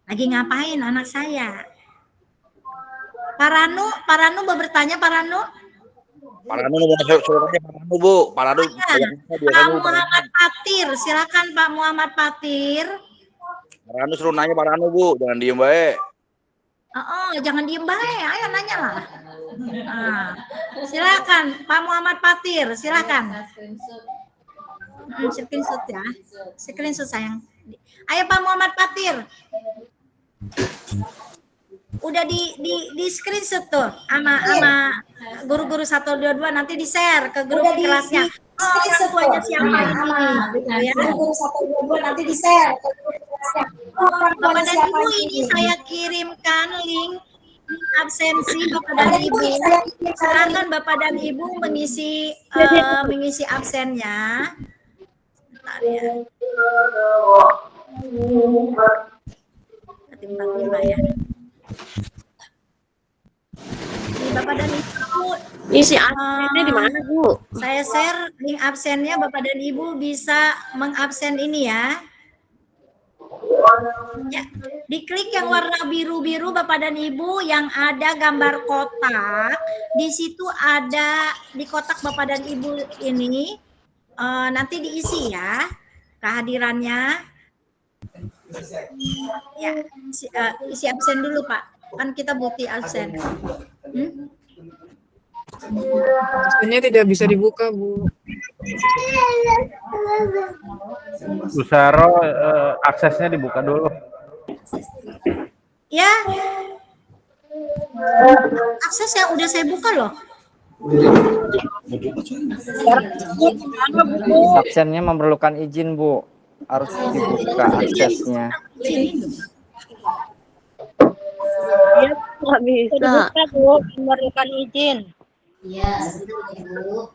Lagi ngapain anak saya? Pak Ranu mau bertanya Pak Ranu? Pak Ranu mau suruhnya Pak Ranu Bu. Pak Ranu. Pak Muhammad Patir, silakan Pak Muhammad Patir. Pak Ranu suruh nanya Pak Ranu Bu, jangan diem baik. Jangan diem baik, ayo nanya lah. Silakan Pak Muhammad Patir, silakan. Screenshot ya, screenshot sayang. Ayo Pak Muhammad Patir. Udah di screenshot tuh sama guru-guru 122 nanti di-share ke grup kelasnya. Orang tuanya siapa ini? Guru 122 nanti di-share ke grup kelasnya. Bapak dan Ibu, ini saya kirimkan link absensi Bapak dan Ibu. Silakan Bapak dan Ibu mengisi absennya. Bentar ya. Ketimbang ya. Bapak dan Ibu, isi absennya di mana Bu? Saya share link absennya, Bapak dan Ibu bisa mengabsen ini ya. Ya, diklik yang warna biru-biru Bapak dan Ibu yang ada gambar kotak. Di situ ada di kotak Bapak dan Ibu ini nanti diisi ya kehadirannya. Ya, isi absen dulu Pak. Kan kita butuh absen. Absennya tidak bisa dibuka, Bu. Bu Saro, aksesnya dibuka dulu. Ya. Akses yang udah saya buka loh. Absennya memerlukan izin, Bu. Harus dibuka aksesnya. Ya, nggak bisa. Bu, memerlukan izin. Iya, Ibu.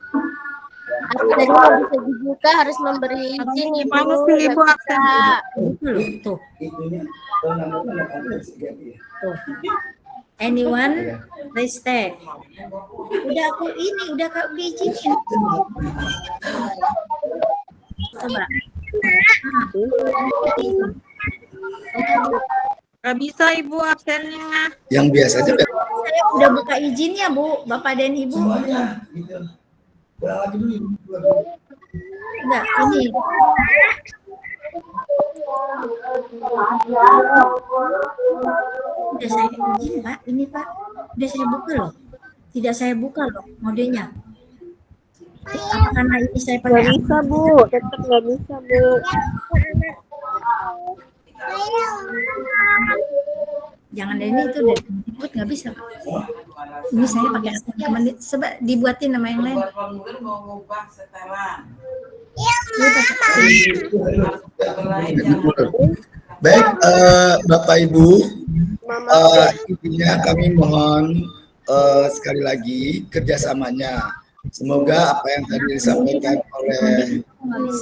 Aksesnya nggak bisa dibuka, harus memberi izin Ibu. Mana sih Ibu aksen? Tuh. Anyone please take. Udah aku izinin. Coba. Nggak bisa Ibu absennya. Yang biasa aja. Saya udah buka izinnya Bu, Bapak dan Ibu. Enggak, ini. Udah saya izin Pak, ini Pak. Udah saya buka loh. Tidak saya buka loh modenya. Apa karena ini saya pakai? Nggak bisa Bu, tetap nggak bisa Bu. Jangan ini itu udah ikut nggak bisa Pak. Ini saya pakai teman coba dibuatin nama yang lain. Baik, Bapak Ibu, intinya kami mohon sekali lagi kerjasamanya. Semoga apa yang tadi disampaikan oleh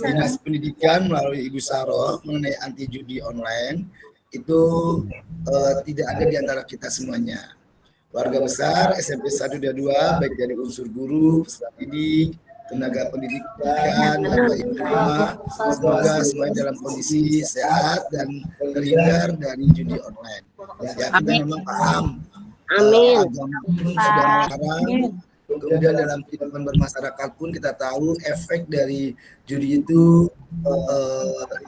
Dinas Pendidikan melalui Ibu Saro mengenai anti judi online itu tidak ada di antara kita semuanya. Warga besar SMP 1 dan 2 baik dari unsur guru, peserta didik, tenaga pendidikan, Bapak Ibu semua, semoga semuanya dalam kondisi sehat dan terhindar dari judi online. Ya, kita memang paham agama pun sudah melarang. Kemudian dalam kehidupan bermasyarakat pun kita tahu efek dari judi itu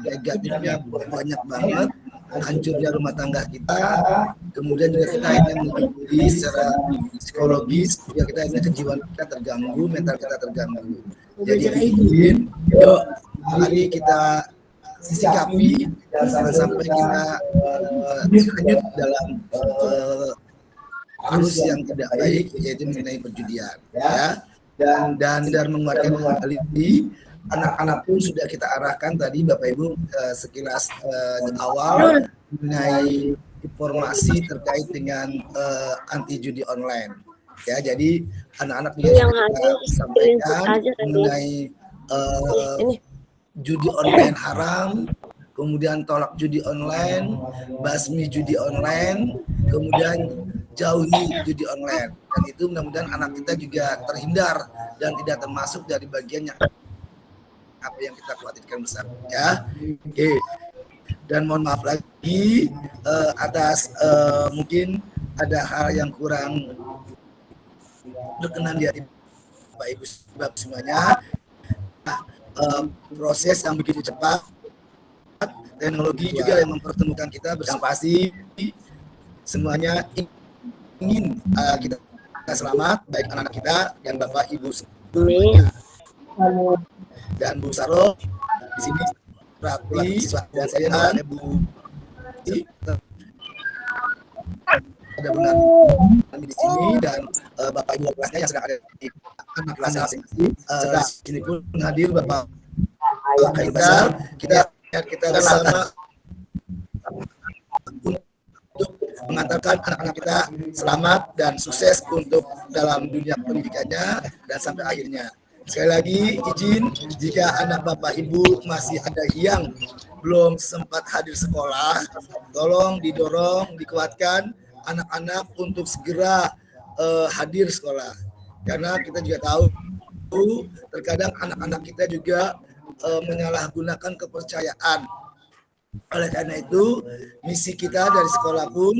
negatifnya banyak banget, hancurnya rumah tangga kita, kemudian juga kita akhirnya menjadi secara psikologis, juga kita akhirnya kejiwaan kita terganggu, mental kita terganggu. Jadi izin, yuk mari kita sikapi dan sampai kita lanjut dalam arus yang tidak baik, yaitu mengenai perjudian, ya. Dan menguatkan kembali anak-anak pun sudah kita arahkan tadi Bapak Ibu sekilas di awal mengenai informasi terkait dengan anti judi online. Ya, jadi anak-anak juga kita sampaikan mengenai judi online haram, kemudian tolak judi online, basmi judi online, kemudian jauhi judi online. Dan itu mudah-mudahan anak kita juga terhindar dan tidak termasuk dari bagian yang apa yang kita khawatirkan bersama, ya. Oke. Dan mohon maaf lagi atas mungkin ada hal yang kurang berkenan di hati Bapak Ibu semuanya. Proses yang begitu cepat, teknologi juga yang mempertemukan kita bersama, pasti semuanya ingin kita selamat, baik anak-anak kita dan Bapak Ibu semuanya. Dan Bu Saro di sini rapi dan saya ada Bu ada benar kami di sini dan Bapak Ibu kelasnya yang sedang ada di anak kelas masing-masing. Sini pun hadir Bapak Kaisar, kita bersama untuk mengantarkan anak-anak kita selamat dan sukses untuk dalam dunia pendidikannya dan sampai akhirnya. Sekali lagi izin, jika anak Bapak Ibu masih ada yang belum sempat hadir sekolah, tolong didorong, dikuatkan anak-anak untuk segera hadir sekolah. Karena kita juga tahu terkadang anak-anak kita juga menyalahgunakan kepercayaan. Oleh karena itu, misi kita dari sekolah pun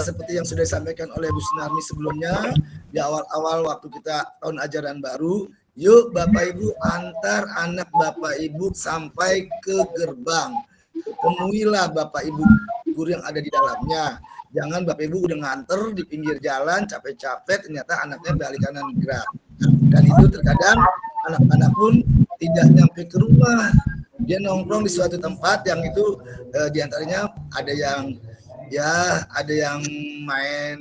seperti yang sudah disampaikan oleh Bu Sunarmi sebelumnya di awal-awal waktu kita tahun ajaran baru, yuk Bapak Ibu antar anak Bapak Ibu sampai ke gerbang. Temuilah Bapak Ibu guru yang ada di dalamnya. Jangan Bapak Ibu udah nganter di pinggir jalan capek-capek ternyata anaknya balik kanan gerak. Dan itu terkadang anak-anak pun tidak nyampe ke rumah. Dia nongkrong di suatu tempat yang itu diantaranya ada yang main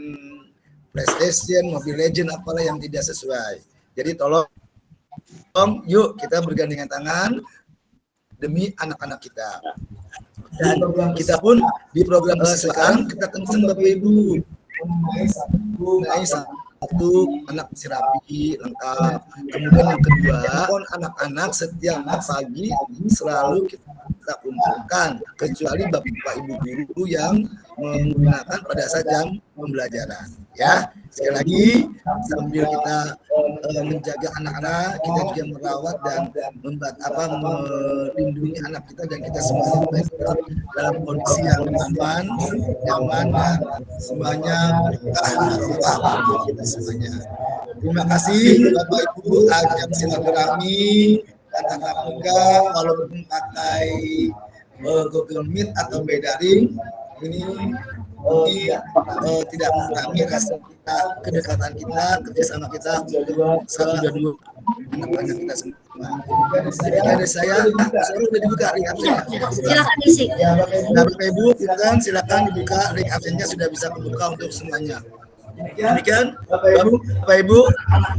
PlayStation, Mobile Legends apalah yang tidak sesuai. Jadi tolong yuk kita bergandengan tangan demi anak-anak kita. Dan kita pun di program sekarang kita tentang Bapak Ibu mengenai satu anak sirapi lengkap. Kemudian yang kedua, anak-anak setiap pagi selalu kita kumpulkan, kecuali Bapak Ibu guru yang menggunakan pada saat jam pembelajaran. Ya, sekali lagi sambil kita menjaga anak-anak, kita juga merawat dan melindungi anak kita dan kita semua dalam kondisi yang aman, nyaman dan semuanya berkah kita semuanya. Terima kasih Bapak Ibu, ajak silaturahmi dan tatap muka walaupun pakai Google Meet atau Daring ini tidak mengurangi rasa kita, kedekatan kita, kerjasama kita untuk satu dan dua anak-anak kita semua. Jadi dari saya, sudah dibuka link absennya. Silakan isi. Nah, Bapak Ibu, silakan dibuka link absennya, sudah bisa dibuka untuk semuanya. Demikian Bapak Ibu,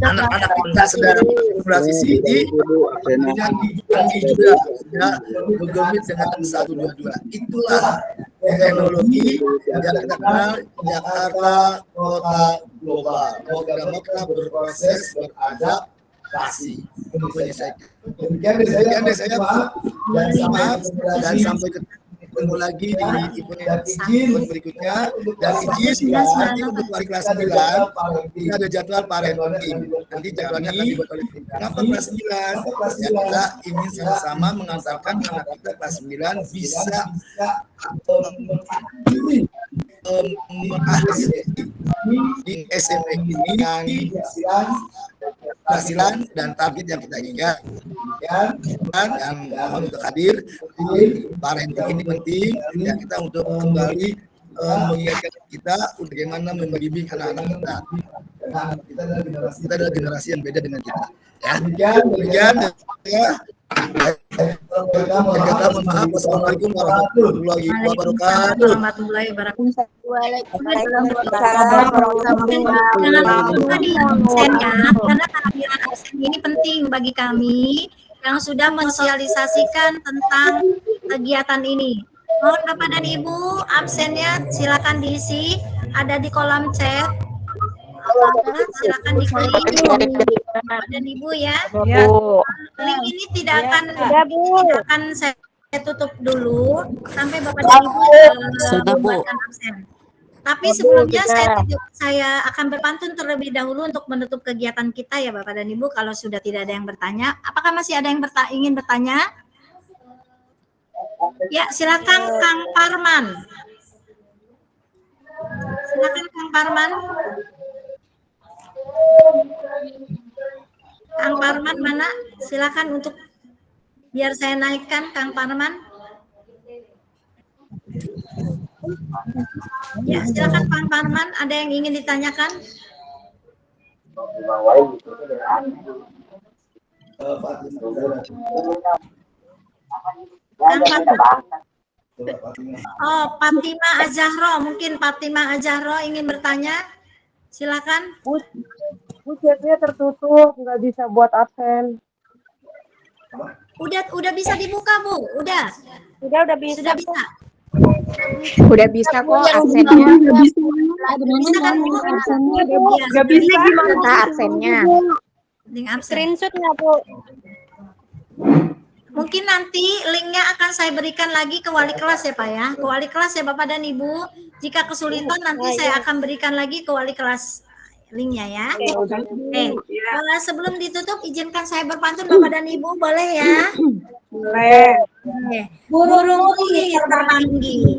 anak-anak kita sedang simulasi CD, kemudian dipanggil juga sudah Google Meet dengan 122. Itulah teknologi yang kita kenal Jakarta Kota Global. Program kita berproses, beradab, kasih. Demikian dari saya Pak. Maaf dan sampai ketemu lagi di event berikutnya. Dan izin nanti untuk wali kelas 9 ini ada jadwal parenting. Nanti jadwalnya akan dibuat oleh tim. Kenapa kelas 9? Ya, kita ingin sama-sama mengantarkan anak kita kelas 9 bisa di SMP ini yang keberhasilan dan target yang kita inginkan. Dan mohon untuk hadir di parenting ini penting ya, kita untuk kembali mengingatkan kita untuk bagaimana membimbing anak-anak kita. Kita adalah generasi yang beda dengan kita. Ya, demikian ya. Maaf. Wassalamualaikum warahmatullahi wabarakatuh. Warahmatullahi wabarakatuh. Waalaikumsalam. Karena kehadiran absen ini penting bagi kami yang sudah mensosialisasikan tentang kegiatan ini. Mohon Bapak dan Ibu absennya silakan diisi, ada di kolom chat. Silakan diklik Bapak dan Ibu ya. Link ini tidak akan saya tutup dulu sampai Bapak dan Ibu membuatkan absen. Tapi sebelumnya saya akan berpantun terlebih dahulu untuk menutup kegiatan kita ya Bapak dan Ibu. Kalau sudah tidak ada yang bertanya, apakah masih ada yang ingin bertanya? Ya, silakan Kang Parman. Silakan Kang Parman. Kang Parman mana? Silakan untuk biar saya naikkan Kang Parman. Ya, silakan Kang Parman, ada yang ingin ditanyakan? Kang Parman. Oh, Fatima Azahro, mungkin Fatima Azahro ingin bertanya. Silakan. Bu, chatnya tertutup, nggak bisa buat absen. Udah bisa dibuka, Bu? Udah bisa. Sudah bisa. Sudah bisa. Udah bisa kok absennya. Bisa kan Bu? Nggak bisa gimana absennya? Link absen. Screenshot nggak Bu? Mungkin nanti linknya akan saya berikan lagi ke wali kelas ya Pak ya. Ke wali kelas ya Bapak dan Ibu. Jika kesulitan nanti saya akan berikan lagi ke wali kelas linknya ya. Sebelum ditutup izinkan saya berpantun Bapak dan Ibu, boleh ya? Boleh. Burung puyuh terpanggil,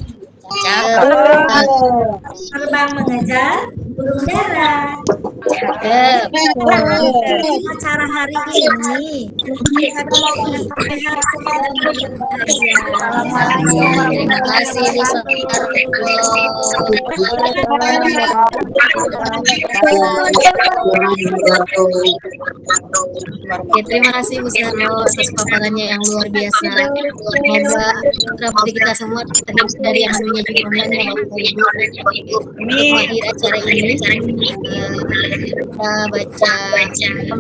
terbang mengejar burung dara. Acara hari ini Terima kasih Bu terima kasih Bu Saro atas paparannya yang luar biasa. Semoga putra-putri kita semua terhindar dari yang namanya judi online ya Bapak Ibu. Mengakhiri acara ini kita baca terima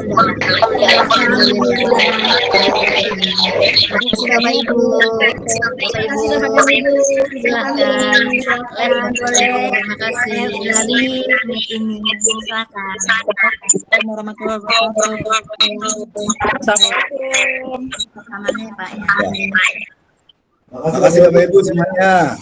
kasih Bapak Ibu. Silakan. Terima kasih. Ini silakan. Warahmatullahi wabarakatuh. Rekamannya Pak ya. Terima kasih Bapak Ibu semuanya.